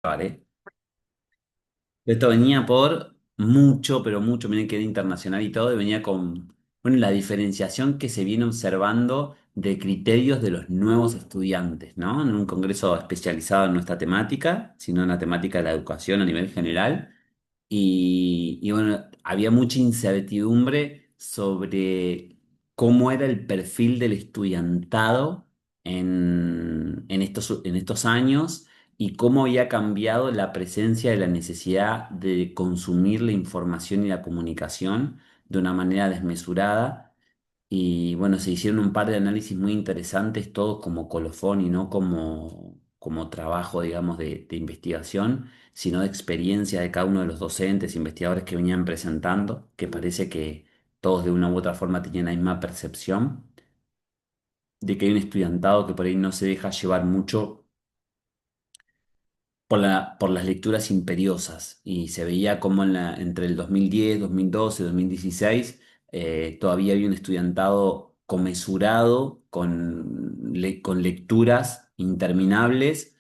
Vale. Esto venía por mucho, pero mucho, miren que era internacional y todo, y venía con, bueno, la diferenciación que se viene observando de criterios de los nuevos estudiantes, ¿no? En un congreso especializado en nuestra temática, sino en la temática de la educación a nivel general. Y bueno, había mucha incertidumbre sobre cómo era el perfil del estudiantado en estos años y cómo había cambiado la presencia de la necesidad de consumir la información y la comunicación de una manera desmesurada. Y bueno, se hicieron un par de análisis muy interesantes, todos como colofón y no como trabajo, digamos, de investigación, sino de experiencia de cada uno de los docentes, investigadores que venían presentando, que parece que todos de una u otra forma tenían la misma percepción de que hay un estudiantado que por ahí no se deja llevar mucho por las lecturas imperiosas y se veía como entre el 2010, 2012, 2016 todavía había un estudiantado comensurado con lecturas interminables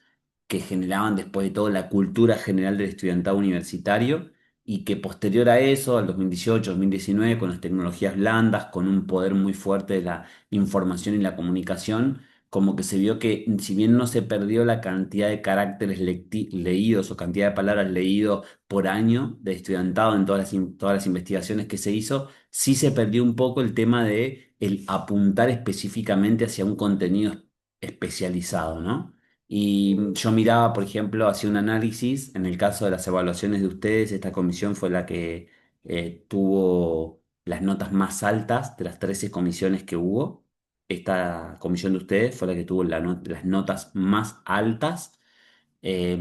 que generaban después de todo la cultura general del estudiantado universitario y que posterior a eso, al 2018, 2019, con las tecnologías blandas, con un poder muy fuerte de la información y la comunicación, como que se vio que si bien no se perdió la cantidad de caracteres leídos o cantidad de palabras leídos por año de estudiantado en todas las investigaciones que se hizo, sí se perdió un poco el tema de el apuntar específicamente hacia un contenido especializado, ¿no? Y yo miraba, por ejemplo, hacía un análisis, en el caso de las evaluaciones de ustedes, esta comisión fue la que tuvo las notas más altas de las 13 comisiones que hubo. Esta comisión de ustedes fue la que tuvo las notas más altas. eh,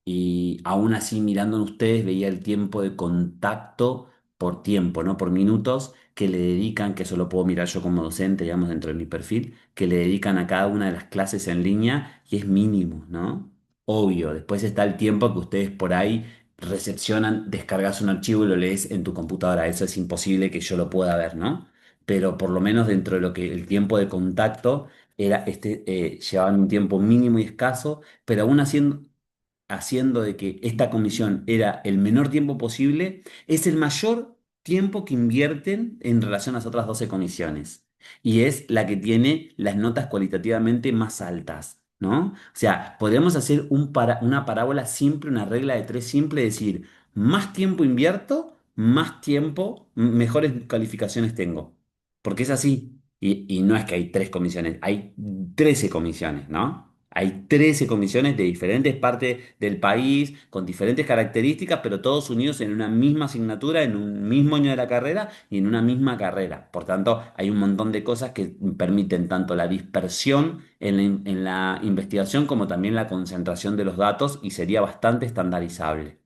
y aún así, mirando en ustedes, veía el tiempo de contacto por tiempo, ¿no? Por minutos que le dedican, que eso lo puedo mirar yo como docente, digamos, dentro de mi perfil, que le dedican a cada una de las clases en línea y es mínimo, ¿no? Obvio, después está el tiempo que ustedes por ahí recepcionan, descargas un archivo y lo lees en tu computadora. Eso es imposible que yo lo pueda ver, ¿no? Pero por lo menos dentro de lo que el tiempo de contacto llevaban un tiempo mínimo y escaso, pero aún haciendo de que esta comisión era el menor tiempo posible, es el mayor tiempo que invierten en relación a las otras 12 comisiones. Y es la que tiene las notas cualitativamente más altas, ¿no? O sea, podríamos hacer una parábola simple, una regla de tres simple, decir, más tiempo invierto, más tiempo, mejores calificaciones tengo. Porque es así. Y no es que hay tres comisiones, hay 13 comisiones, ¿no? Hay 13 comisiones de diferentes partes del país, con diferentes características, pero todos unidos en una misma asignatura, en un mismo año de la carrera y en una misma carrera. Por tanto, hay un montón de cosas que permiten tanto la dispersión en la investigación como también la concentración de los datos y sería bastante estandarizable.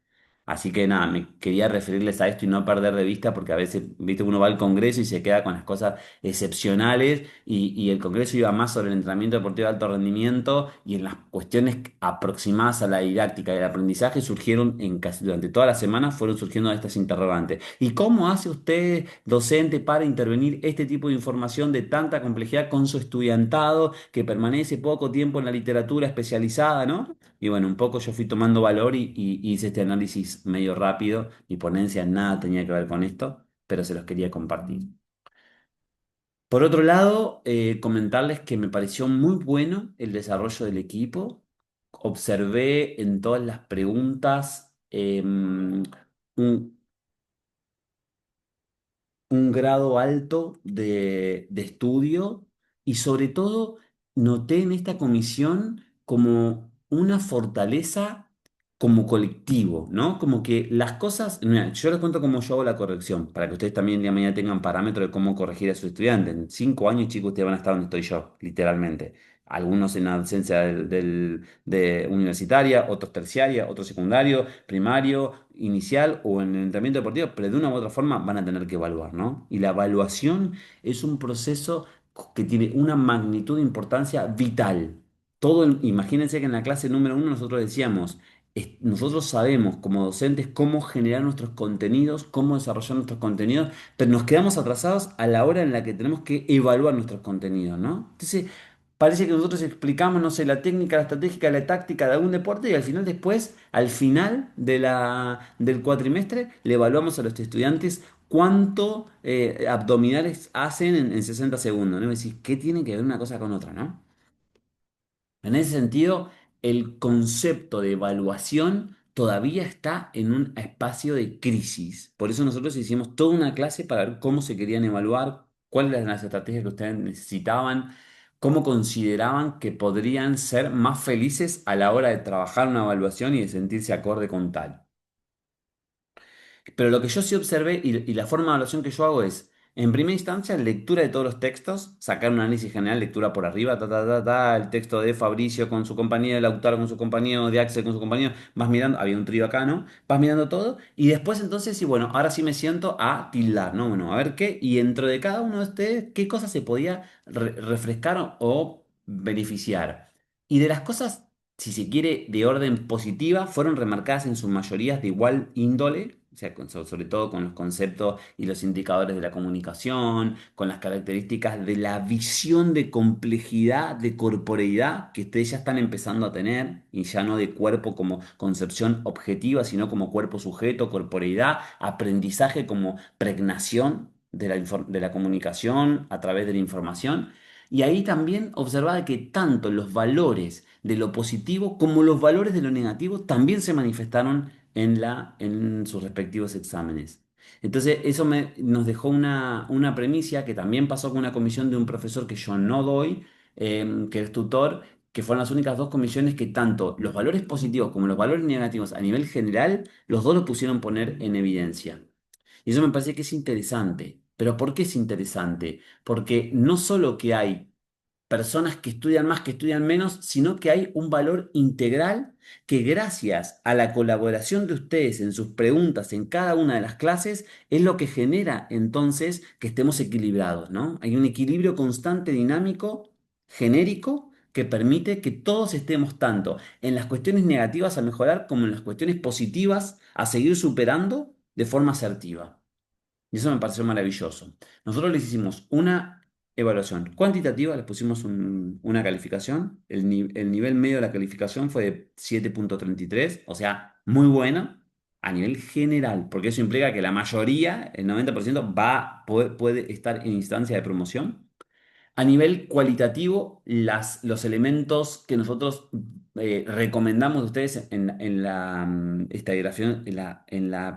Así que nada, me quería referirles a esto y no perder de vista porque a veces, viste, uno va al Congreso y se queda con las cosas excepcionales y el Congreso iba más sobre el entrenamiento deportivo de alto rendimiento y en las cuestiones aproximadas a la didáctica y el aprendizaje surgieron durante toda la semana fueron surgiendo estas interrogantes. ¿Y cómo hace usted, docente, para intervenir este tipo de información de tanta complejidad con su estudiantado que permanece poco tiempo en la literatura especializada, ¿no? Y bueno, un poco yo fui tomando valor y hice este análisis medio rápido. Mi ponencia nada tenía que ver con esto, pero se los quería compartir. Por otro lado, comentarles que me pareció muy bueno el desarrollo del equipo. Observé en todas las preguntas un, un grado alto de estudio y sobre todo noté en esta comisión como una fortaleza como colectivo, ¿no? Como que las cosas, mira, yo les cuento cómo yo hago la corrección, para que ustedes también el día de mañana tengan parámetros de cómo corregir a sus estudiantes. En 5 años, chicos, ustedes van a estar donde estoy yo, literalmente. Algunos en la docencia de universitaria, otros terciaria, otros secundario, primario, inicial o en el entrenamiento deportivo, pero de una u otra forma van a tener que evaluar, ¿no? Y la evaluación es un proceso que tiene una magnitud de importancia vital. Imagínense que en la clase número 1 nosotros decíamos, nosotros sabemos como docentes cómo generar nuestros contenidos, cómo desarrollar nuestros contenidos, pero nos quedamos atrasados a la hora en la que tenemos que evaluar nuestros contenidos, ¿no? Entonces, parece que nosotros explicamos, no sé, la técnica, la estratégica, la táctica de algún deporte y al final después, al final del cuatrimestre, le evaluamos a los estudiantes cuánto abdominales hacen en 60 segundos, ¿no? Y decís, ¿qué tiene que ver una cosa con otra, no? En ese sentido, el concepto de evaluación todavía está en un espacio de crisis. Por eso nosotros hicimos toda una clase para ver cómo se querían evaluar, cuáles eran las estrategias que ustedes necesitaban, cómo consideraban que podrían ser más felices a la hora de trabajar una evaluación y de sentirse acorde con tal. Pero lo que yo sí observé y la forma de evaluación que yo hago es, en primera instancia, lectura de todos los textos, sacar un análisis general, lectura por arriba, el texto de Fabricio con su compañero, de Lautaro con su compañero, de Axel con su compañero, vas mirando, había un trío acá, ¿no? Vas mirando todo y después entonces, sí, bueno, ahora sí me siento a tildar, ¿no? Bueno, a ver qué, y dentro de cada uno de ustedes, qué cosas se podía refrescar o beneficiar. Y de las cosas si se quiere, de orden positiva, fueron remarcadas en sus mayorías de igual índole, o sea, sobre todo con los conceptos y los indicadores de la comunicación, con las características de la visión de complejidad, de corporeidad que ustedes ya están empezando a tener, y ya no de cuerpo como concepción objetiva, sino como cuerpo sujeto, corporeidad, aprendizaje como pregnación de la comunicación a través de la información. Y ahí también observaba que tanto los valores de lo positivo como los valores de lo negativo también se manifestaron en sus respectivos exámenes. Entonces, eso nos dejó una premisa que también pasó con una comisión de un profesor que yo no doy, que es tutor, que fueron las únicas dos comisiones que tanto los valores positivos como los valores negativos a nivel general, los dos lo pusieron poner en evidencia. Y eso me parece que es interesante. ¿Pero por qué es interesante? Porque no solo que hay personas que estudian más, que estudian menos, sino que hay un valor integral que gracias a la colaboración de ustedes en sus preguntas en cada una de las clases es lo que genera entonces que estemos equilibrados, ¿no? Hay un equilibrio constante, dinámico, genérico, que permite que todos estemos tanto en las cuestiones negativas a mejorar como en las cuestiones positivas a seguir superando de forma asertiva. Y eso me pareció maravilloso. Nosotros les hicimos una evaluación cuantitativa, les pusimos una calificación. El nivel medio de la calificación fue de 7,33, o sea, muy buena a nivel general, porque eso implica que la mayoría, el 90%, puede estar en instancia de promoción. A nivel cualitativo, los elementos que nosotros recomendamos a ustedes en la estadigrafión,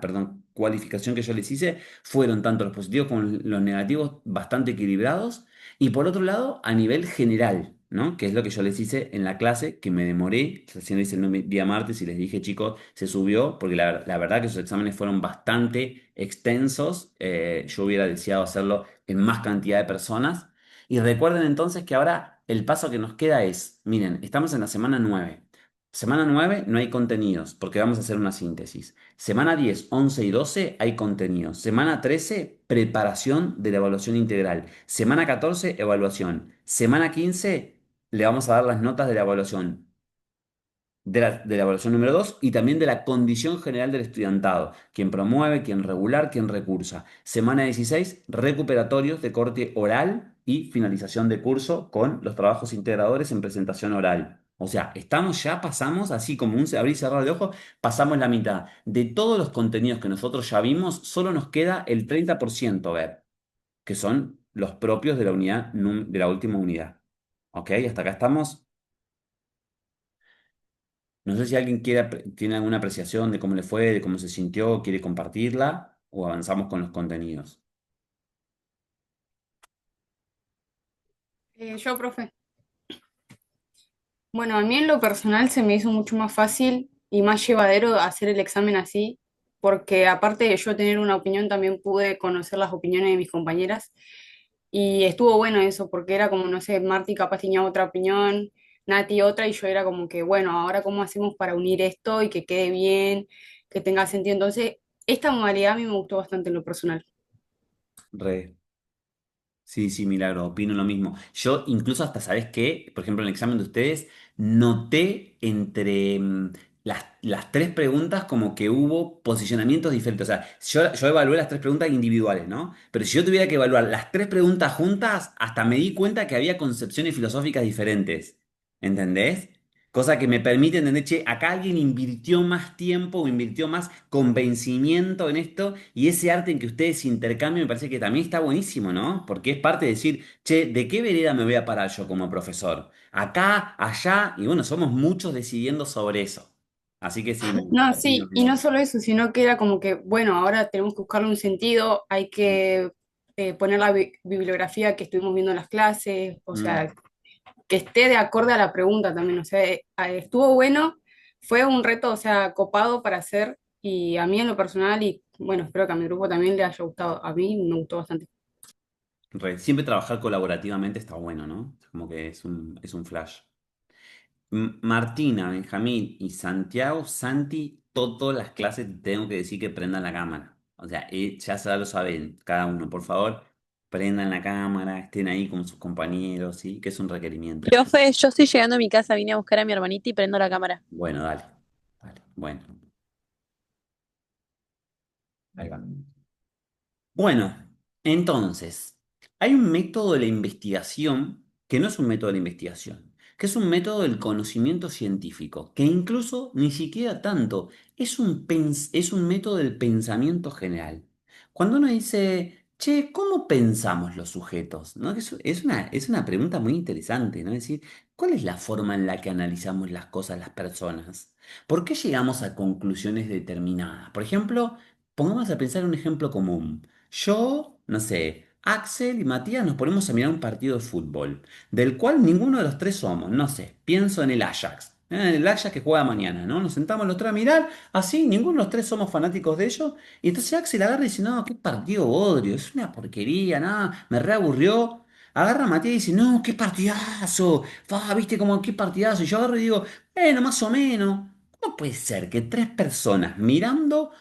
perdón, cualificación que yo les hice, fueron tanto los positivos como los negativos bastante equilibrados. Y por otro lado, a nivel general, ¿no? Que es lo que yo les hice en la clase, que me demoré, recién lo hice el día martes y les dije, chicos, se subió, porque la verdad que sus exámenes fueron bastante extensos. Yo hubiera deseado hacerlo en más cantidad de personas. Y recuerden entonces que ahora el paso que nos queda es, miren, estamos en la semana 9. Semana 9 no hay contenidos porque vamos a hacer una síntesis. Semana 10, 11 y 12 hay contenidos. Semana 13, preparación de la evaluación integral. Semana 14, evaluación. Semana 15, le vamos a dar las notas de la evaluación de la evaluación número 2 y también de la condición general del estudiantado, quién promueve, quién regular, quién recursa. Semana 16 recuperatorios de corte oral y finalización de curso con los trabajos integradores en presentación oral. O sea, pasamos así como un abrir y cerrar de ojos, pasamos la mitad. De todos los contenidos que nosotros ya vimos, solo nos queda el 30% ver, que son los propios de la unidad, de la última unidad. ¿Ok? Hasta acá estamos. No sé si alguien tiene alguna apreciación de cómo le fue, de cómo se sintió, quiere compartirla o avanzamos con los contenidos. Yo, profe. Bueno, a mí en lo personal se me hizo mucho más fácil y más llevadero hacer el examen así, porque aparte de yo tener una opinión, también pude conocer las opiniones de mis compañeras y estuvo bueno eso, porque era como, no sé, Marty capaz tenía otra opinión, Nati otra, y yo era como que, bueno, ahora cómo hacemos para unir esto y que quede bien, que tenga sentido. Entonces, esta modalidad a mí me gustó bastante en lo personal. Re. Sí, sí, Milagro, opino lo mismo. Yo incluso hasta, ¿sabes qué? Por ejemplo, en el examen de ustedes, noté entre las tres preguntas como que hubo posicionamientos diferentes. O sea, yo evalué las tres preguntas individuales, ¿no? Pero si yo tuviera que evaluar las tres preguntas juntas, hasta me di cuenta que había concepciones filosóficas diferentes. ¿Entendés? Cosa que me permite entender, che, acá alguien invirtió más tiempo o invirtió más convencimiento en esto y ese arte en que ustedes intercambian me parece que también está buenísimo, ¿no? Porque es parte de decir, che, ¿de qué vereda me voy a parar yo como profesor? Acá, allá, y bueno, somos muchos decidiendo sobre eso. Así que sí, No, opino sí, y no igual. solo eso, sino que era como que, bueno, ahora tenemos que buscarle un sentido, hay que poner la bibliografía que estuvimos viendo en las clases, o Mm, sea, que esté de acorde a la pregunta también, o sea, estuvo bueno, fue un reto, o sea, copado para hacer, y a mí en lo personal, y bueno, espero que a mi grupo también le haya gustado, a mí me gustó bastante. Siempre trabajar colaborativamente está bueno, ¿no? Como que es un flash. Martina, Benjamín y Santiago, Santi, todas las clases tengo que decir que prendan la cámara. O sea, ya lo saben, cada uno, por favor, prendan la cámara, estén ahí con sus compañeros, ¿sí? Que es un requerimiento. Profe, yo estoy llegando a mi casa, vine a buscar a mi hermanita y prendo la cámara. Bueno, dale. Dale. Bueno, ahí va. Bueno, entonces, hay un método de la investigación que no es un método de la investigación, que es un método del conocimiento científico, que incluso ni siquiera tanto, es un método del pensamiento general. Cuando uno dice, che, ¿cómo pensamos los sujetos? ¿No? Es una pregunta muy interesante, ¿no? Es decir, ¿cuál es la forma en la que analizamos las cosas las personas? ¿Por qué llegamos a conclusiones determinadas? Por ejemplo, pongamos a pensar un ejemplo común. Yo, no sé, Axel y Matías nos ponemos a mirar un partido de fútbol, del cual ninguno de los tres somos, no sé, pienso en el Ajax. El Ajax que juega mañana, ¿no? Nos sentamos los tres a mirar, así, ninguno de los tres somos fanáticos de ellos. Y entonces Axel agarra y dice, no, qué partido bodrio, es una porquería, nada, me reaburrió. Agarra a Matías y dice, no, qué partidazo, viste como qué partidazo. Y yo agarro y digo, bueno, más o menos. ¿Cómo puede ser que tres personas mirando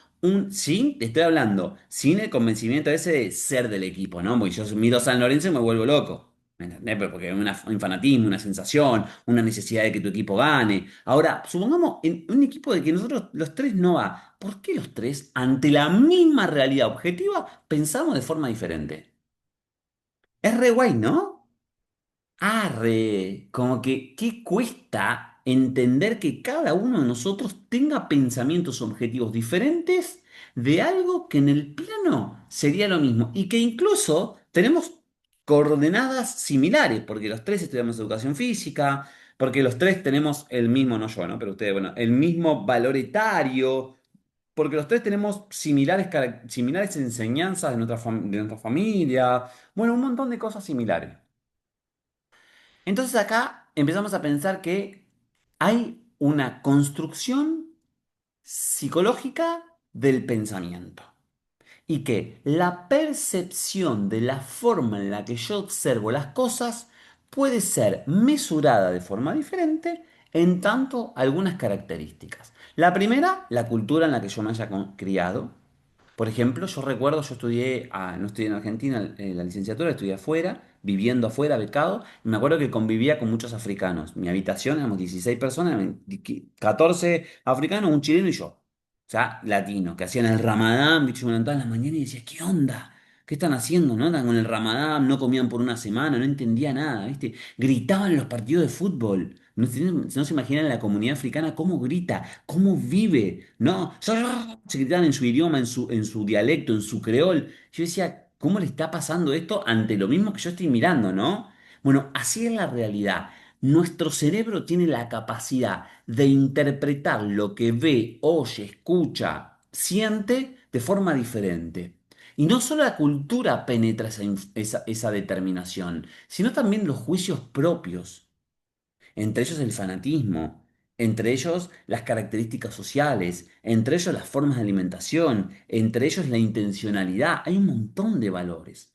sin, te estoy hablando, sin el convencimiento ese de ser del equipo, ¿no? Porque yo miro San Lorenzo y me vuelvo loco. ¿Me entendés? Pero porque hay un fanatismo, una sensación, una necesidad de que tu equipo gane. Ahora, supongamos en un equipo de que nosotros los tres no va. ¿Por qué los tres, ante la misma realidad objetiva, pensamos de forma diferente? Es re guay, ¿no? Arre, como que, ¿qué cuesta entender que cada uno de nosotros tenga pensamientos objetivos diferentes de algo que en el plano sería lo mismo y que incluso tenemos coordenadas similares, porque los tres estudiamos educación física, porque los tres tenemos el mismo, no yo, ¿no? Pero ustedes, bueno, el mismo valor etario, porque los tres tenemos similares enseñanzas de nuestra familia, bueno, un montón de cosas similares. Entonces acá empezamos a pensar que hay una construcción psicológica del pensamiento y que la percepción de la forma en la que yo observo las cosas puede ser mesurada de forma diferente en tanto algunas características. La primera, la cultura en la que yo me haya criado. Por ejemplo, yo recuerdo, yo estudié, no estudié en Argentina la licenciatura, estudié afuera, viviendo afuera, becado, y me acuerdo que convivía con muchos africanos. Mi habitación éramos 16 personas, 14 africanos, un chileno y yo. O sea, latinos, que hacían el ramadán, bicho, me levantaba en la mañana y decía, ¿qué onda? ¿Qué están haciendo? ¿No? Están con el ramadán, no comían por una semana, no entendía nada, ¿viste? Gritaban en los partidos de fútbol. No se imaginan la comunidad africana cómo grita, cómo vive, ¿no? Se gritaban en su idioma, en su dialecto, en su creol. Yo decía, ¿cómo le está pasando esto ante lo mismo que yo estoy mirando, ¿no? Bueno, así es la realidad. Nuestro cerebro tiene la capacidad de interpretar lo que ve, oye, escucha, siente de forma diferente. Y no solo la cultura penetra esa determinación, sino también los juicios propios, entre ellos el fanatismo, entre ellos las características sociales, entre ellos las formas de alimentación, entre ellos la intencionalidad. Hay un montón de valores.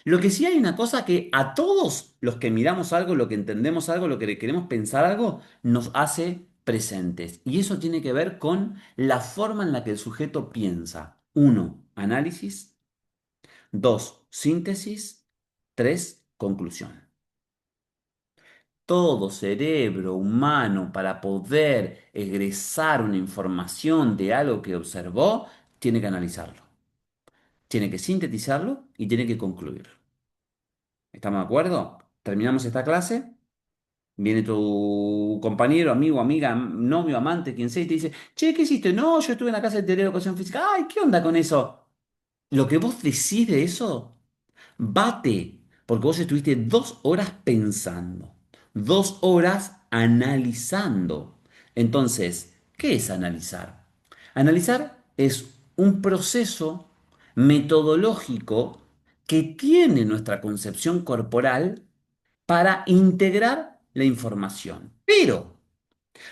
Lo que sí hay una cosa que a todos los que miramos algo, lo que entendemos algo, lo que queremos pensar algo, nos hace presentes. Y eso tiene que ver con la forma en la que el sujeto piensa. Uno, análisis. Dos, síntesis. Tres, conclusión. todo cerebro humano para poder egresar una información de algo que observó, tiene que analizarlo, tiene que sintetizarlo y tiene que concluirlo. ¿Estamos de acuerdo? Terminamos esta clase. Viene tu compañero, amigo, amiga, novio, amante, quien sea, y te dice, che, ¿qué hiciste? No, yo estuve en la clase de teoría de educación física. Ay, ¿qué onda con eso? Lo que vos decís de eso, bate, porque vos estuviste 2 horas pensando, 2 horas analizando. Entonces, ¿qué es analizar? Analizar es un proceso metodológico que tiene nuestra concepción corporal para integrar la información. Pero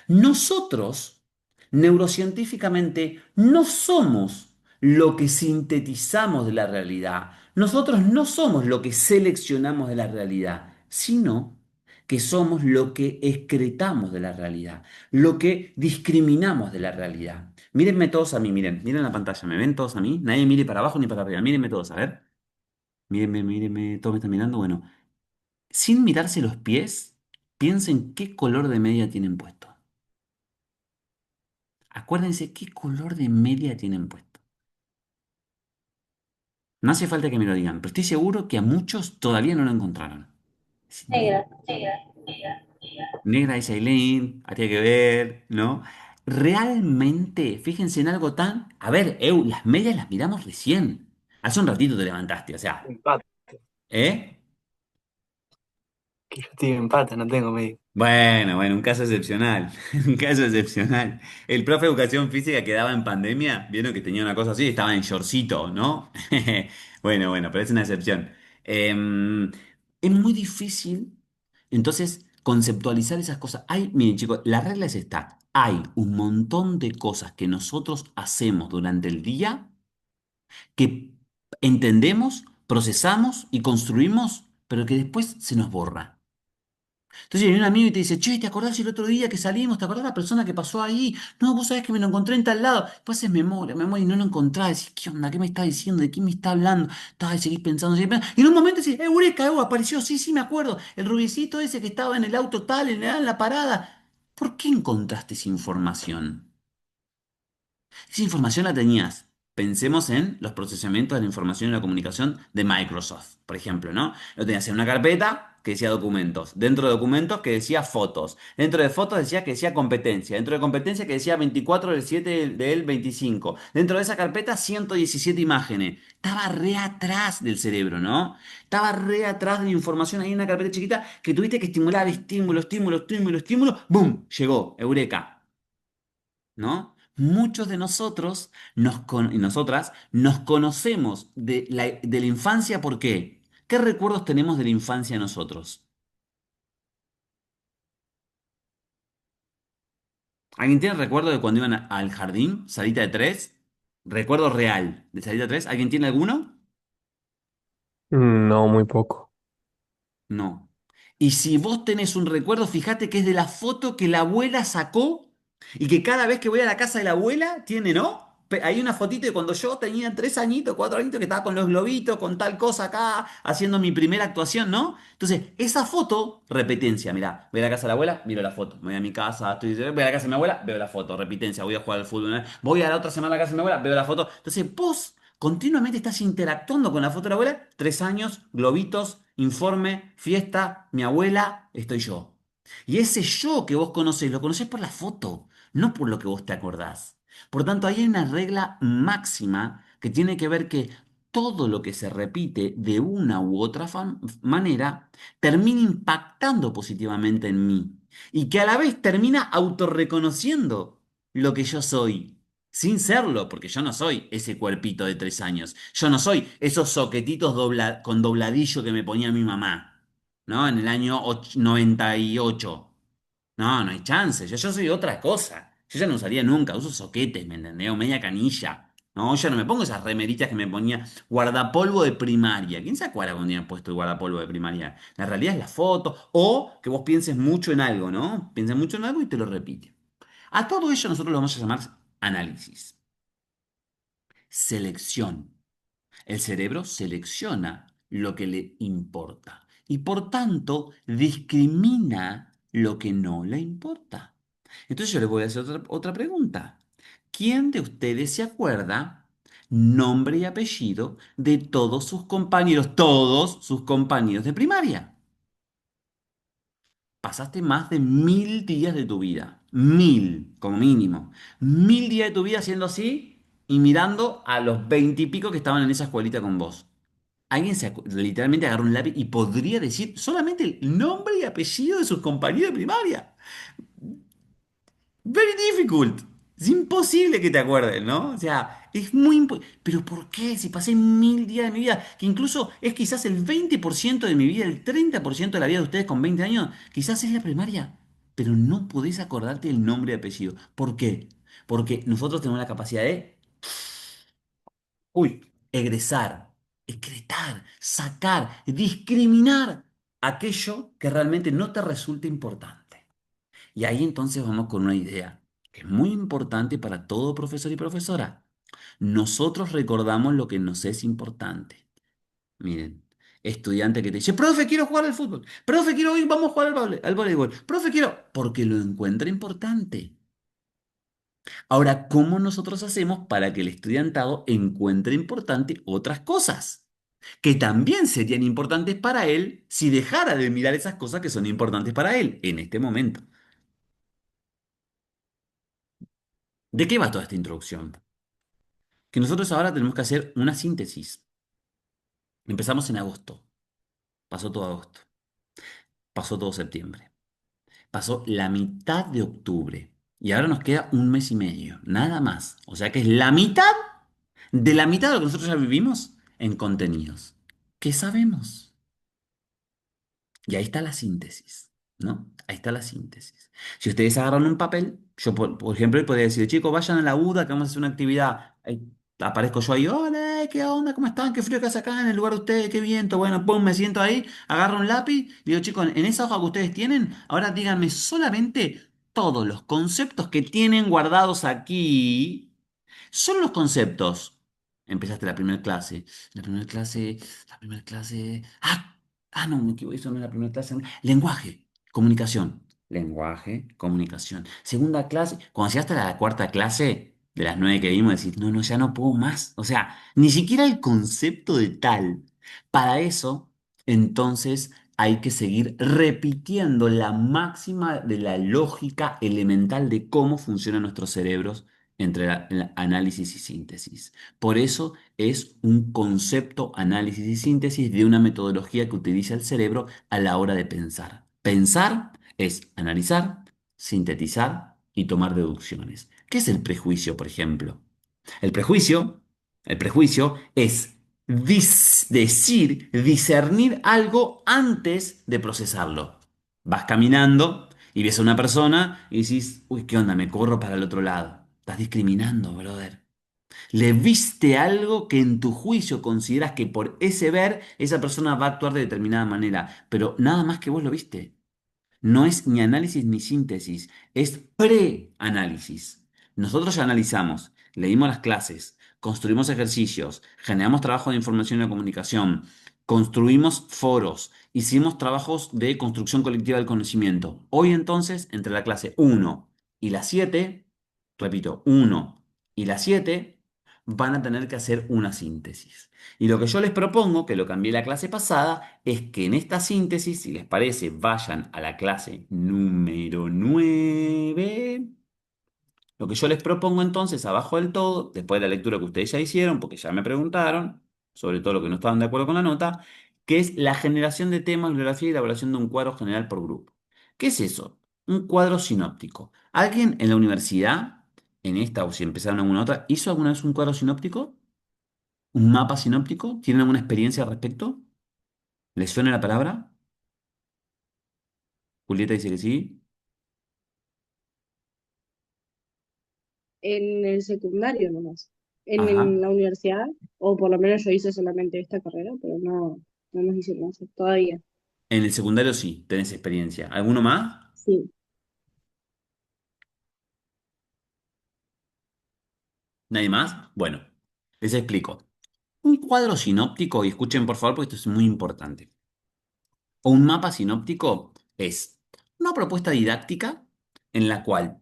nosotros, neurocientíficamente, no somos lo que sintetizamos de la realidad. Nosotros no somos lo que seleccionamos de la realidad, sino que somos lo que excretamos de la realidad, lo que discriminamos de la realidad. Mírenme todos a mí, miren la pantalla, ¿me ven todos a mí? Nadie mire para abajo ni para arriba, mírenme todos, a ver. Mírenme, todos me están mirando, bueno. Sin mirarse los pies, piensen qué color de media tienen puesto. Acuérdense qué color de media tienen puesto. No hace falta que me lo digan, pero estoy seguro que a muchos todavía no lo encontraron. Negra. Negra dice Aileen, habría que ver, ¿no? Realmente, fíjense en algo tan... A ver, las medias las miramos recién. Hace un ratito te levantaste, o sea, Empate, ¿eh? que yo estoy en empate, no tengo medio. Bueno, un caso excepcional, un caso excepcional. El profe de educación física que daba en pandemia, vieron que tenía una cosa así, estaba en shortcito, ¿no? Pero es una excepción. Es muy difícil, entonces, conceptualizar esas cosas. Miren chicos, la regla es esta. Hay un montón de cosas que nosotros hacemos durante el día que entendemos, procesamos y construimos, pero que después se nos borra. Entonces viene un amigo y te dice, che, ¿te acordás el otro día que salimos? ¿Te acordás la persona que pasó ahí? No, vos sabés que me lo encontré en tal lado. Después haces memoria, y no lo encontrás. Decís, ¿qué onda? ¿Qué me está diciendo? ¿De qué me está hablando? Y seguís pensando, seguís pensando. Y en un momento decís, Eureka, apareció. Sí, sí, me acuerdo. El rubiecito ese que estaba en el auto tal, en la parada. ¿Por qué encontraste esa información? Esa información la tenías. Pensemos en los procesamientos de la información y la comunicación de Microsoft, por ejemplo, ¿no? Lo tenías en una carpeta que decía documentos, dentro de documentos que decía fotos, dentro de fotos decía que decía competencia, dentro de competencia que decía 24 del 7 del 25, dentro de esa carpeta 117 imágenes. Estaba re atrás del cerebro, ¿no? Estaba re atrás de la información ahí en una carpeta chiquita que tuviste que estimular, estímulo, estímulo, estímulo, estímulo, ¡boom! Llegó, Eureka. ¿No? Muchos de nosotros y nosotras nos conocemos de la infancia. ¿Por qué? ¿Qué recuerdos tenemos de la infancia nosotros? ¿Alguien tiene recuerdo de cuando iban al jardín, salita de tres? Recuerdo real de salita de tres. ¿Alguien tiene alguno? No, muy poco. No. Y si vos tenés un recuerdo, fíjate que es de la foto que la abuela sacó y que cada vez que voy a la casa de la abuela tiene, ¿no? Hay una fotito de cuando yo tenía 3 añitos, 4 añitos, que estaba con los globitos, con tal cosa acá, haciendo mi primera actuación, ¿no? Entonces, esa foto, repetencia, mirá, voy a la casa de la abuela, miro la foto, voy a mi casa, voy a la casa de mi abuela, veo la foto, repetencia, voy a jugar al fútbol, ¿no? Voy a la otra semana a la casa de mi abuela, veo la foto. Entonces, vos continuamente estás interactuando con la foto de la abuela. 3 años, globitos, informe, fiesta, mi abuela, estoy yo. Y ese yo que vos conocés, lo conocés por la foto, no por lo que vos te acordás. Por tanto, ahí hay una regla máxima que tiene que ver que todo lo que se repite de una u otra manera termina impactando positivamente en mí y que a la vez termina autorreconociendo lo que yo soy. Sin serlo, porque yo no soy ese cuerpito de 3 años. Yo no soy esos soquetitos con dobladillo que me ponía mi mamá, ¿no? En el año 98. No, no hay chance. Yo soy otra cosa. Yo ya no usaría nunca. Uso soquetes, ¿me entendés? O media canilla. No, yo no me pongo esas remeritas que me ponía guardapolvo de primaria. ¿Quién se acuerda cuando tenía puesto el guardapolvo de primaria? La realidad es la foto. O que vos pienses mucho en algo, ¿no? Pienses mucho en algo y te lo repite. A todo ello nosotros lo vamos a llamar análisis. Selección. El cerebro selecciona lo que le importa y por tanto discrimina lo que no le importa. Entonces yo le voy a hacer otra pregunta. ¿Quién de ustedes se acuerda nombre y apellido de todos sus compañeros de primaria? Pasaste más de 1000 días de tu vida, 1000 como mínimo, 1000 días de tu vida haciendo así y mirando a los 20 y pico que estaban en esa escuelita con vos. Alguien literalmente agarró un lápiz y podría decir solamente el nombre y apellido de sus compañeros de primaria. Very difficult. Es imposible que te acuerdes, ¿no? O sea, es muy Pero ¿por qué? Si pasé 1000 días de mi vida, que incluso es quizás el 20% de mi vida, el 30% de la vida de ustedes con 20 años, quizás es la primaria, pero no podés acordarte el nombre y apellido. ¿Por qué? Porque nosotros tenemos la capacidad de, egresar, excretar, sacar, discriminar aquello que realmente no te resulta importante. Y ahí entonces vamos con una idea que es muy importante para todo profesor y profesora. Nosotros recordamos lo que nos es importante. Miren, estudiante que te dice, profe, quiero jugar al fútbol, profe, quiero ir, vamos a jugar al voleibol, profe, quiero, porque lo encuentra importante. Ahora, ¿cómo nosotros hacemos para que el estudiantado encuentre importante otras cosas? Que también serían importantes para él si dejara de mirar esas cosas que son importantes para él en este momento. ¿De qué va toda esta introducción? Que nosotros ahora tenemos que hacer una síntesis. Empezamos en agosto, pasó todo agosto, pasó todo septiembre, pasó la mitad de octubre y ahora nos queda un mes y medio, nada más. O sea que es la mitad de la mitad de lo que nosotros ya vivimos en contenidos. ¿Qué sabemos? Y ahí está la síntesis, ¿no? Ahí está la síntesis. Si ustedes agarran un papel, yo por ejemplo podría decir, chicos, vayan a la UDA que vamos a hacer una actividad. Ahí aparezco yo ahí, hola, ¿qué onda? ¿Cómo están? ¿Qué frío que hace acá en el lugar de ustedes? ¿Qué viento? Bueno, pum, me siento ahí, agarro un lápiz, digo, chicos, en esa hoja que ustedes tienen, ahora díganme solamente todos los conceptos que tienen guardados aquí. Son los conceptos. Empezaste la primera clase. La primera clase, la primera clase. No, me equivoqué, eso no es la primera clase. Lenguaje, comunicación. Lenguaje, comunicación. Segunda clase, cuando llegaste a la cuarta clase, de las 9 que vimos, decís, no, no, ya no puedo más. O sea, ni siquiera el concepto de tal. Para eso, entonces, hay que seguir repitiendo la máxima de la lógica elemental de cómo funcionan nuestros cerebros entre análisis y síntesis. Por eso es un concepto, análisis y síntesis de una metodología que utiliza el cerebro a la hora de pensar. Pensar es analizar, sintetizar y tomar deducciones. ¿Qué es el prejuicio, por ejemplo? El prejuicio, el prejuicio es decir, discernir algo antes de procesarlo. Vas caminando y ves a una persona y decís, uy, ¿qué onda? Me corro para el otro lado. Estás discriminando, brother. Le viste algo que en tu juicio consideras que por ese ver esa persona va a actuar de determinada manera, pero nada más que vos lo viste. No es ni análisis ni síntesis, es preanálisis. Nosotros ya analizamos, leímos las clases, construimos ejercicios, generamos trabajo de información y de comunicación, construimos foros, hicimos trabajos de construcción colectiva del conocimiento. Hoy entonces, entre la clase 1 y la 7, repito, 1 y la 7, van a tener que hacer una síntesis. Y lo que yo les propongo, que lo cambié la clase pasada, es que en esta síntesis, si les parece, vayan a la clase número 9. Lo que yo les propongo entonces, abajo del todo, después de la lectura que ustedes ya hicieron, porque ya me preguntaron, sobre todo lo que no estaban de acuerdo con la nota, que es la generación de temas, bibliografía y elaboración de un cuadro general por grupo. ¿Qué es eso? Un cuadro sinóptico. ¿Alguien en la universidad, en esta o si empezaron alguna otra, hizo alguna vez un cuadro sinóptico? ¿Un mapa sinóptico? ¿Tienen alguna experiencia al respecto? ¿Les suena la palabra? Julieta dice que sí. En el secundario nomás. En Ajá. la universidad, o por lo menos yo hice solamente esta carrera, pero no nos hicieron hacer todavía. En el secundario sí, tenés experiencia. ¿Alguno más? Sí. ¿Nadie más? Bueno, les explico. Un cuadro sinóptico, y escuchen por favor porque esto es muy importante. O un mapa sinóptico es Una propuesta didáctica en la cual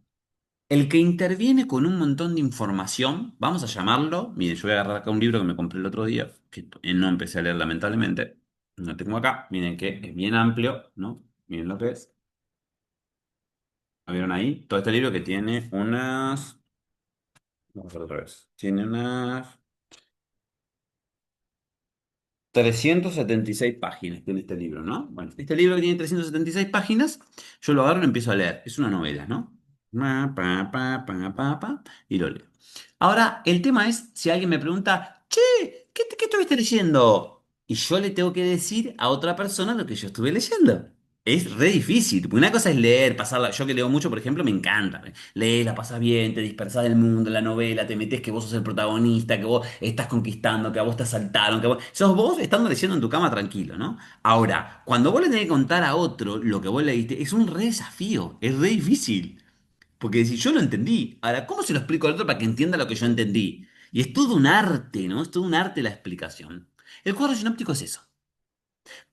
el que interviene con un montón de información, vamos a llamarlo, mire, yo voy a agarrar acá un libro que me compré el otro día, que no empecé a leer lamentablemente, no tengo acá, miren que es bien amplio, ¿no? Miren lo que es. ¿Lo vieron ahí? Todo este libro que tiene unas... Vamos a ver otra vez. Tiene unas 376 páginas tiene este libro, ¿no? Bueno, este libro que tiene 376 páginas, yo lo agarro y lo empiezo a leer. Es una novela, ¿no? Y lo leo. Ahora, el tema es, si alguien me pregunta, che, ¿qué estuviste leyendo? Y yo le tengo que decir a otra persona lo que yo estuve leyendo. Es re difícil, porque una cosa es leer, pasarla. Yo que leo mucho, por ejemplo, me encanta. Lees, la pasas bien, te dispersas del mundo, la novela, te metes que vos sos el protagonista, que vos estás conquistando, que a vos te asaltaron, que vos. Sos vos estando leyendo en tu cama tranquilo, ¿no? Ahora, cuando vos le tenés que contar a otro lo que vos leíste, es un re desafío, es re difícil. Porque si yo lo entendí, ahora, ¿cómo se lo explico al otro para que entienda lo que yo entendí? Y es todo un arte, ¿no? Es todo un arte la explicación. El cuadro sinóptico es eso,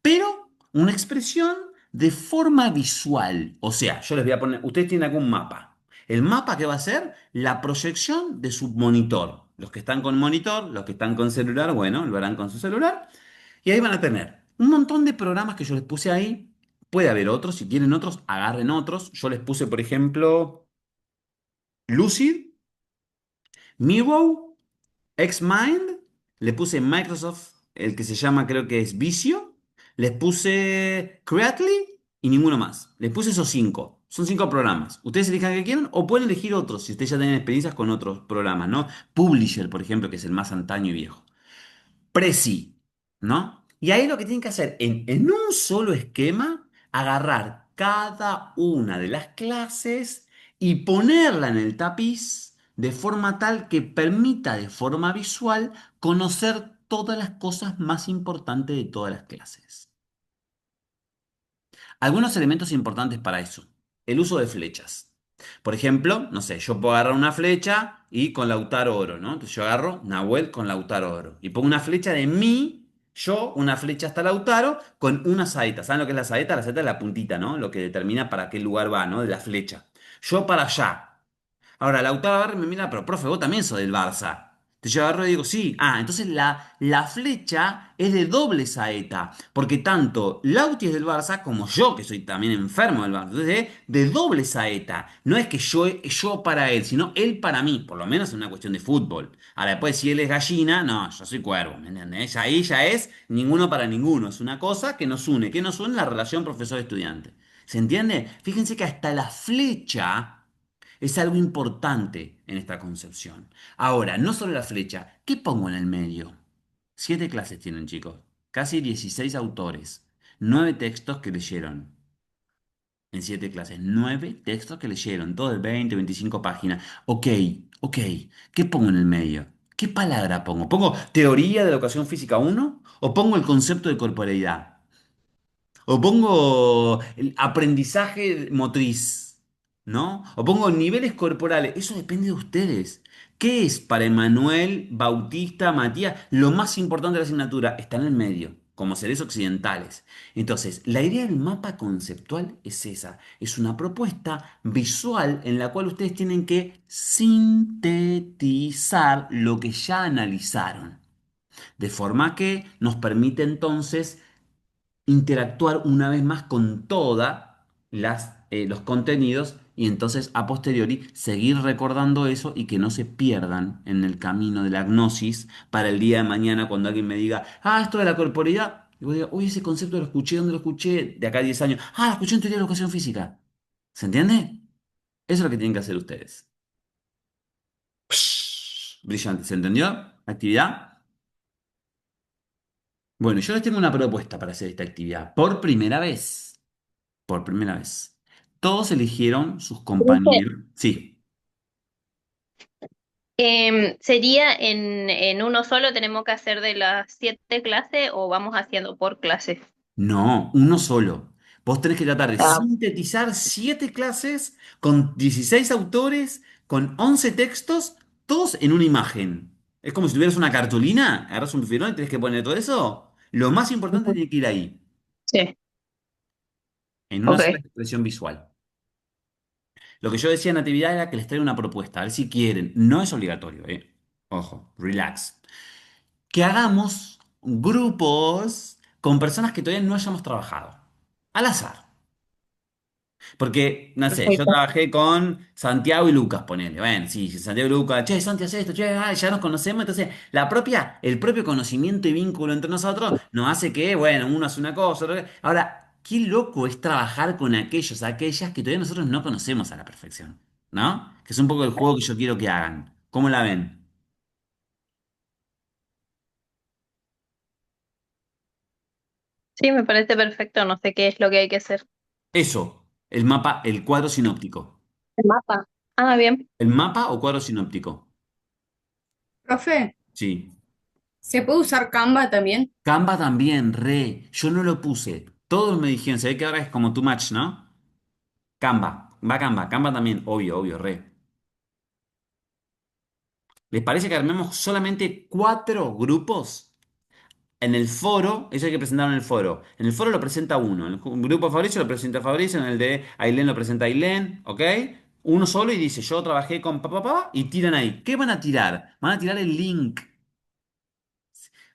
pero una expresión de forma visual. O sea, yo les voy a poner, ustedes tienen acá un mapa. El mapa que va a ser la proyección de su monitor. Los que están con monitor, los que están con celular, bueno, lo harán con su celular. Y ahí van a tener un montón de programas que yo les puse ahí. Puede haber otros, si quieren otros, agarren otros. Yo les puse, por ejemplo, Lucid, Miro, Xmind, le puse Microsoft, el que se llama creo que es Visio, les puse Creatly y ninguno más. Les puse esos cinco. Son cinco programas. Ustedes elijan que quieran o pueden elegir otros si ustedes ya tienen experiencias con otros programas, ¿no? Publisher, por ejemplo, que es el más antaño y viejo. Prezi, ¿no? Y ahí lo que tienen que hacer en un solo esquema, agarrar cada una de las clases y ponerla en el tapiz de forma tal que permita de forma visual conocer todas las cosas más importantes de todas las clases. Algunos elementos importantes para eso. El uso de flechas. Por ejemplo, no sé, yo puedo agarrar una flecha y con Lautaro Oro, ¿no? Entonces yo agarro Nahuel con Lautaro Oro y pongo una flecha de mí, yo, una flecha hasta Lautaro con una saeta. ¿Saben lo que es la saeta? La saeta es la puntita, ¿no? Lo que determina para qué lugar va, ¿no? De la flecha. Yo para allá. Ahora, Lautaro agarra y me mira, pero profe, vos también sos del Barça. Entonces yo agarro y digo, sí. Ah, entonces la flecha es de doble saeta, porque tanto Lauti es del Barça como yo, que soy también enfermo del Barça. Entonces es de doble saeta. No es que yo para él, sino él para mí, por lo menos en una cuestión de fútbol. Ahora, después si él es gallina, no, yo soy cuervo, ¿me entendés? Ahí ya es ninguno para ninguno. Es una cosa que nos une. ¿Qué nos une? La relación profesor-estudiante. ¿Se entiende? Fíjense que hasta la flecha es algo importante en esta concepción. Ahora, no solo la flecha, ¿qué pongo en el medio? Siete clases tienen, chicos. Casi 16 autores. Nueve textos que leyeron en siete clases. Nueve textos que leyeron, todo de 20, 25 páginas. Ok, ok. ¿Qué pongo en el medio? ¿Qué palabra pongo? ¿Pongo teoría de la educación física uno o pongo el concepto de corporeidad? O pongo el aprendizaje motriz, ¿no? O pongo niveles corporales. Eso depende de ustedes. ¿Qué es para Emanuel, Bautista, Matías? Lo más importante de la asignatura está en el medio, como seres occidentales. Entonces, la idea del mapa conceptual es esa. Es una propuesta visual en la cual ustedes tienen que sintetizar lo que ya analizaron. De forma que nos permite entonces interactuar una vez más con todas los contenidos y entonces a posteriori seguir recordando eso y que no se pierdan en el camino de la gnosis para el día de mañana cuando alguien me diga, esto de la corporeidad, y vos digas, uy, ese concepto lo escuché, ¿dónde lo escuché? De acá a 10 años, lo escuché en teoría de la educación física. ¿Se entiende? Eso es lo que tienen que hacer ustedes. Brillante, ¿se entendió? Actividad. Bueno, yo les tengo una propuesta para hacer esta actividad por primera vez. Por primera vez. Todos eligieron sus Profe, compañeros. Sí, ¿sería en uno solo tenemos que hacer de las 7 clases o vamos haciendo por clase? no, uno solo. Vos tenés que tratar de Ah, sintetizar siete clases con 16 autores, con 11 textos, todos en una imagen. Es como si tuvieras una cartulina, agarras un firón y tenés que poner todo eso. Lo más importante ujú. tiene que ir ahí. Sí. en una sola Ok. expresión visual. Lo que yo decía en Natividad era que les traigo una propuesta, a ver si quieren. No es obligatorio, ¿eh? Ojo, relax. Que hagamos grupos con personas que todavía no hayamos trabajado. Al azar. Porque, no sé, yo Perfecto. trabajé con Santiago y Lucas, ponele. Bueno, sí, Santiago y Lucas, che, Santi hace esto, che, ya nos conocemos. Entonces, el propio conocimiento y vínculo entre nosotros nos hace que, bueno, uno hace una cosa, otro. Ahora, qué loco es trabajar con aquellos, aquellas que todavía nosotros no conocemos a la perfección, ¿no? Que es un poco el juego que yo quiero que hagan. ¿Cómo la ven? Sí, me parece perfecto. No sé qué es lo que hay que hacer. Eso, el mapa, el cuadro sinóptico. El mapa. Ah, bien. ¿El mapa o cuadro sinóptico? Profe, Sí. ¿se puede usar Canva también? Canva también, re. Yo no lo puse. Todos me dijeron, se ve que ahora es como too much, ¿no? Canva, va Canva, Canva también, obvio, obvio, re. ¿Les parece que armemos solamente 4 grupos? En el foro, eso hay que presentarlo en el foro. En el foro lo presenta uno. En el grupo de Fabricio lo presenta Fabricio. En el de Ailén lo presenta Ailén. ¿Ok? Uno solo y dice, yo trabajé con papá y tiran ahí. ¿Qué van a tirar? Van a tirar el link.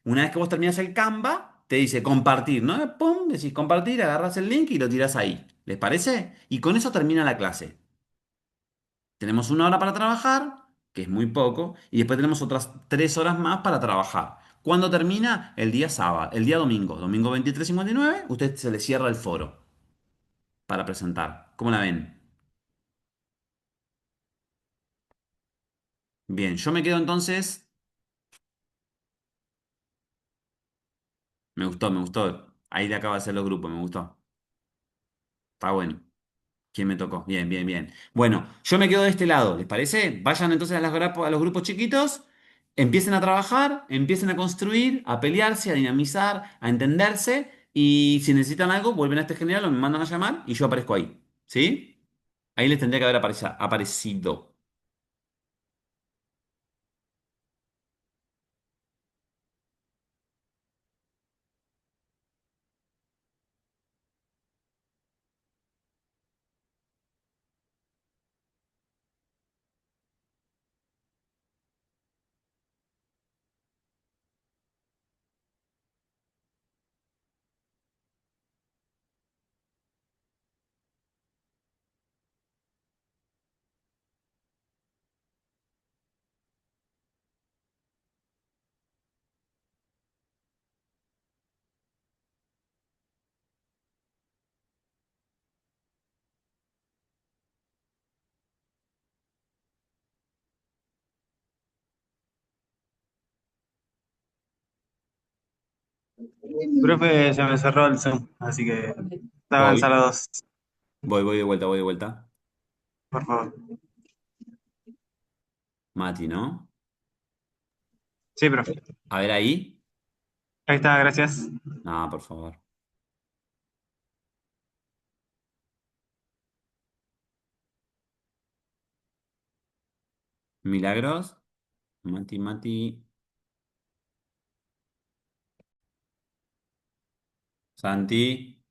Una vez que vos terminas el Canva, te dice compartir, ¿no? Pum, decís compartir, agarras el link y lo tirás ahí. ¿Les parece? Y con eso termina la clase. Tenemos 1 hora para trabajar, que es muy poco, y después tenemos otras 3 horas más para trabajar. ¿Cuándo termina? El día sábado, el día domingo, domingo 23:59, usted se le cierra el foro para presentar. ¿Cómo la ven? Bien, yo me quedo entonces. Me gustó, me gustó. Ahí le acabo de hacer los grupos, me gustó. Está bueno. ¿Quién me tocó? Bien, bien, bien. Bueno, yo me quedo de este lado, ¿les parece? Vayan entonces a los grupos chiquitos, empiecen a trabajar, empiecen a construir, a pelearse, a dinamizar, a entenderse y si necesitan algo, vuelven a este general o me mandan a llamar y yo aparezco ahí. ¿Sí? Ahí les tendría que haber aparecido. Profe, se me cerró el Zoom, así que estaba en Voy, sala 2, voy de vuelta, voy de vuelta. por favor. Mati, ¿no? Sí, profe. A ver ahí. Ahí está, gracias. No, por favor. Milagros. Mati, Mati. Santi.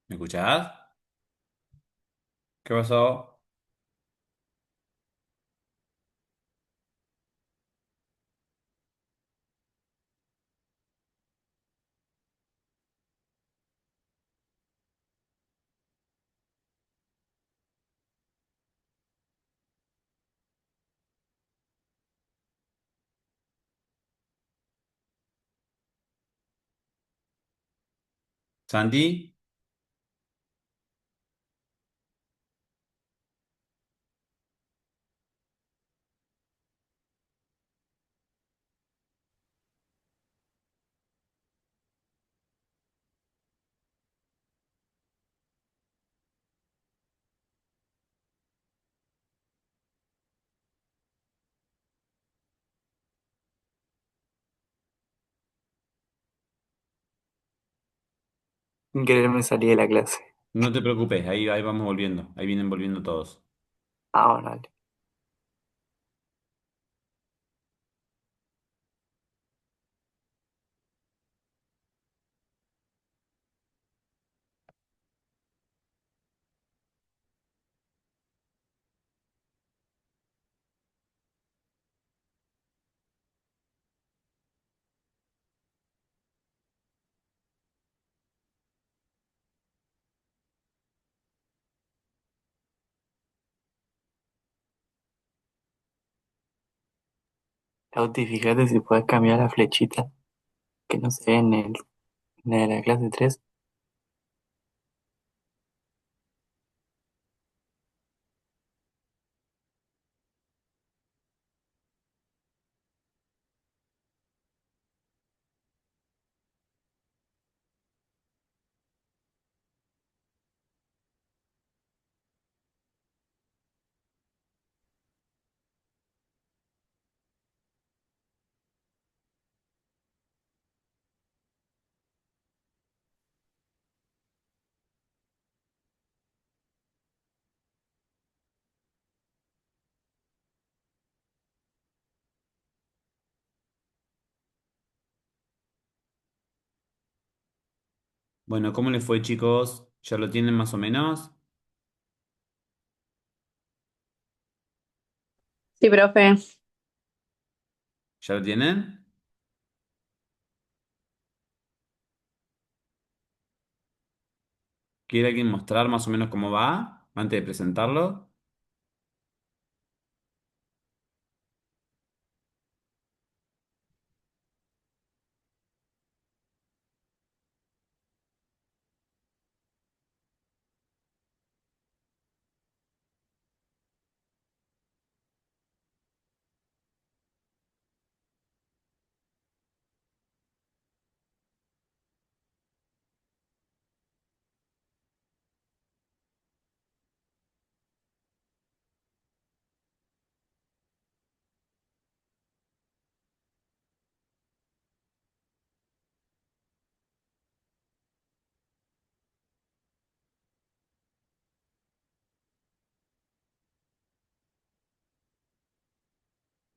¿Me escuchás? ¿Qué pasó? Santi. Sin querer me salí de la clase. No te preocupes, ahí vamos volviendo. Ahí vienen volviendo todos. Ahora, dale. Lauti, fíjate si puedes cambiar la flechita que no se ve en la clase 3. Bueno, ¿cómo les fue, chicos? ¿Ya lo tienen más o menos? Sí, profe. ¿Ya lo tienen? ¿Quiere alguien mostrar más o menos cómo va antes de presentarlo?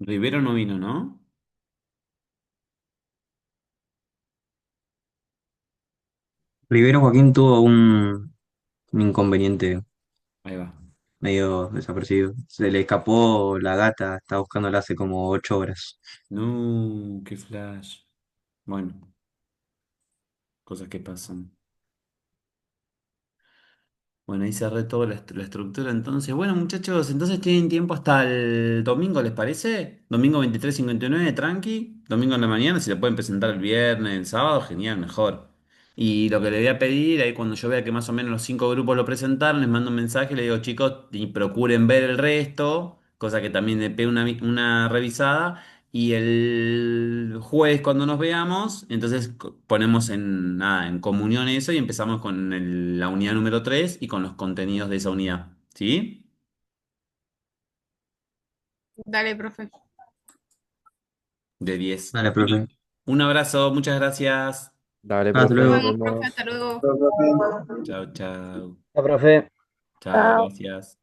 Rivero no vino, ¿no? Rivero Joaquín tuvo un inconveniente Ahí va. medio desapercibido. Se le escapó la gata, estaba buscándola hace como 8 horas. No, qué flash. Bueno, cosas que pasan. Bueno, ahí cerré toda la estructura. Entonces, bueno, muchachos, entonces tienen tiempo hasta el domingo, ¿les parece? Domingo 23:59, tranqui. Domingo en la mañana, si lo pueden presentar el viernes, el sábado, genial, mejor. Y lo que le voy a pedir, ahí cuando yo vea que más o menos los 5 grupos lo presentaron, les mando un mensaje, les digo, chicos, y procuren ver el resto, cosa que también le pegue una revisada. Y el jueves cuando nos veamos, entonces ponemos en, nada, en comunión eso y empezamos con la unidad número 3 y con los contenidos de esa unidad. ¿Sí? Dale, profe. De 10. Dale, Bueno, profe. un abrazo, muchas gracias. Dale, Hasta profe, Nos nos luego. vemos, profe. Hasta vemos. luego. Chao, chao. La profe. Chao, gracias.